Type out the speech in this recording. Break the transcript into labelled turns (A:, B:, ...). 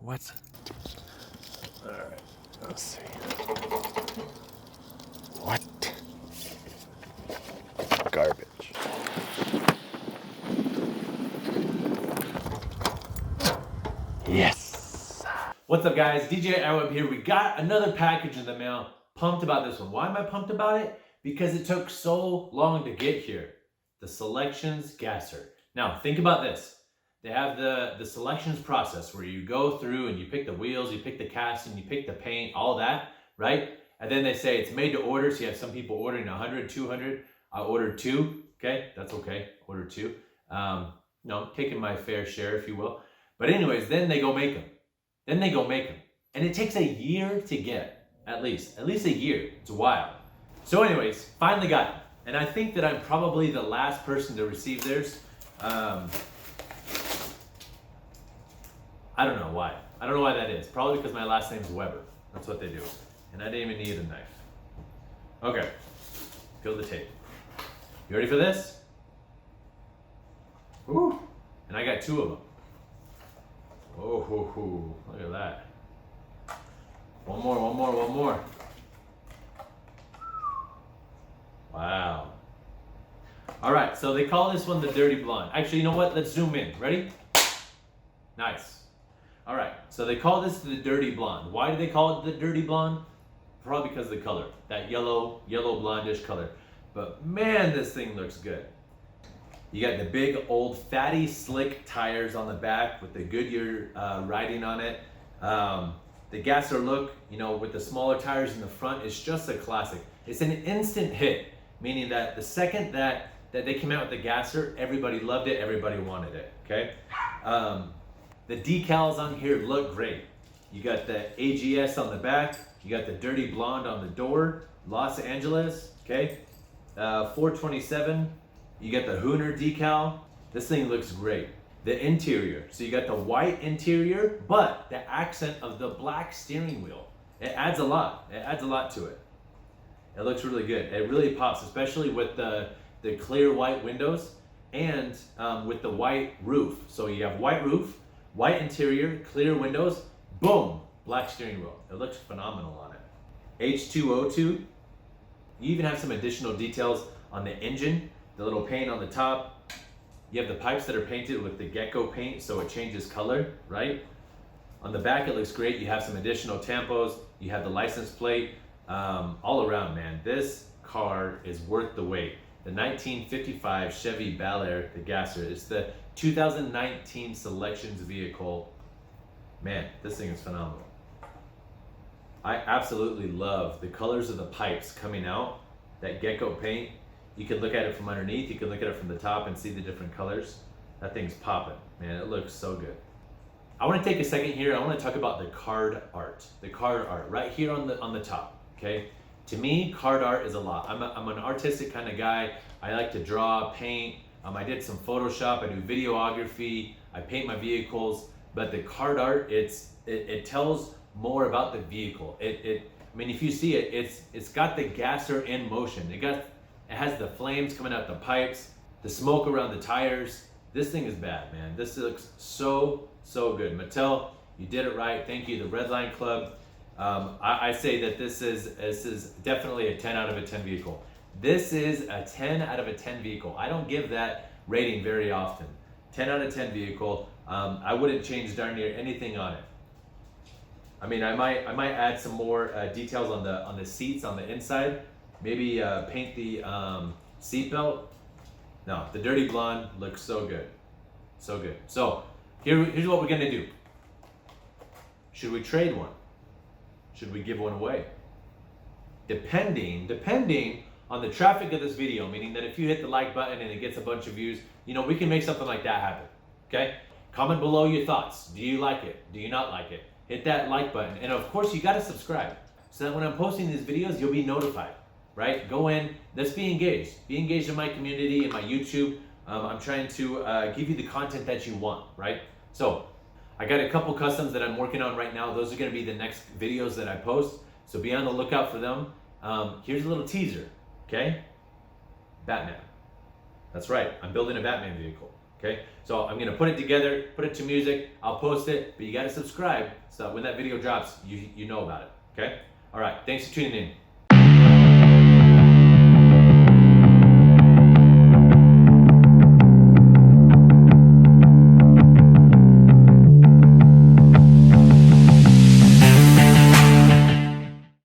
A: What? All right, let's see. What? Garbage. Yes.
B: What's up, guys? djiweb here. We got another package in the mail. Pumped about this one. Why am I pumped about it? Because it took so long to get here. The selections gasser. Now, think about this. They have the selections process where you go through and you pick the wheels, you pick the casting, you pick the paint, all that, right? And then they say it's made to order. So you have some people ordering 100, 200. I ordered 2. Okay, that's okay. Ordered 2. No, taking my fair share, if you will. But anyways, then they go make them. And it takes a year to get, at least a year. It's wild. So anyways, finally got it. And I think that I'm probably the last person to receive theirs. I don't know why. I don't know why that is. Probably because my last name's Weber. That's what they do. And I didn't even need a knife. Okay, fill the tape. You ready for this? Woo! And I got 2 of them. Oh, look at that. One more. Wow. All right, so they call this one the Dirty Blonde. Actually, you know what? Let's zoom in. Ready? Nice. All right, so they call this the Dirty Blonde. Why do they call it the Dirty Blonde? Probably because of the color, that yellow blondish color. But man, this thing looks good. You got the big old fatty slick tires on the back with the Goodyear writing on it. The gasser look, you know, with the smaller tires in the front is just a classic. It's an instant hit, meaning that the second that they came out with the gasser, everybody loved it, everybody wanted it, okay? The decals on here look great. You got the AGS on the back, you got the Dirty Blonde on the door, Los Angeles, okay? 427, you got the Hooner decal. This thing looks great. The interior, so you got the white interior, but the accent of the black steering wheel. It adds a lot. It adds a lot to it. It looks really good. It really pops, especially with the clear white windows and with the white roof. So you have white roof, white interior, clear windows, boom, black steering wheel. It looks phenomenal on it. H2O2. You even have some additional details on the engine, the little paint on the top. You have the pipes that are painted with the gecko paint, so it changes color, right? On the back, it looks great. You have some additional tampos. You have the license plate. All around, man, this car is worth the wait. The 1955 Chevy Bel Air, the gasser. It's the 2019 selections vehicle. Man, this thing is phenomenal. I absolutely love the colors of the pipes coming out, that gecko paint. You can look at it from underneath, you can look at it from the top and see the different colors. That thing's popping, man, it looks so good. I wanna take a second here, I wanna talk about the card art. The card art, right here on the top, okay? To me, card art is a lot. I'm an artistic kind of guy. I like to draw, paint. I did some Photoshop, I do videography, I paint my vehicles, but the card art, it tells more about the vehicle. I mean, if you see it, it's got the gasser in motion. It has the flames coming out the pipes, the smoke around the tires. This thing is bad, man. This looks so good. Mattel, you did it right. Thank you, the Red Line Club. I say that this is definitely a 10 out of a 10 vehicle. This is a 10 out of a 10 vehicle. I don't give that rating very often. 10 out of 10 vehicle. I wouldn't change darn near anything on it. I mean, I might add some more details on the seats on the inside. Maybe paint the seat belt. No, the Dirty Blonde looks so good. So good. So here's what we're gonna do. Should we trade one? Should we give one away? Depending on the traffic of this video, meaning that if you hit the like button and it gets a bunch of views, you know, we can make something like that happen, okay? Comment below your thoughts. Do you like it? Do you not like it? Hit that like button. And of course, you gotta subscribe so that when I'm posting these videos, you'll be notified, right? Go in, let's be engaged. Be engaged in my community, in my YouTube. I'm trying to give you the content that you want, right? So I got a couple customs that I'm working on right now. Those are gonna be the next videos that I post. So be on the lookout for them. Here's a little teaser, okay? Batman. That's right, I'm building a Batman vehicle, Okay, so I'm gonna put it together, put it to music, I'll post it, but you gotta subscribe so that when that video drops, you know about it. Okay? All right, thanks for tuning in.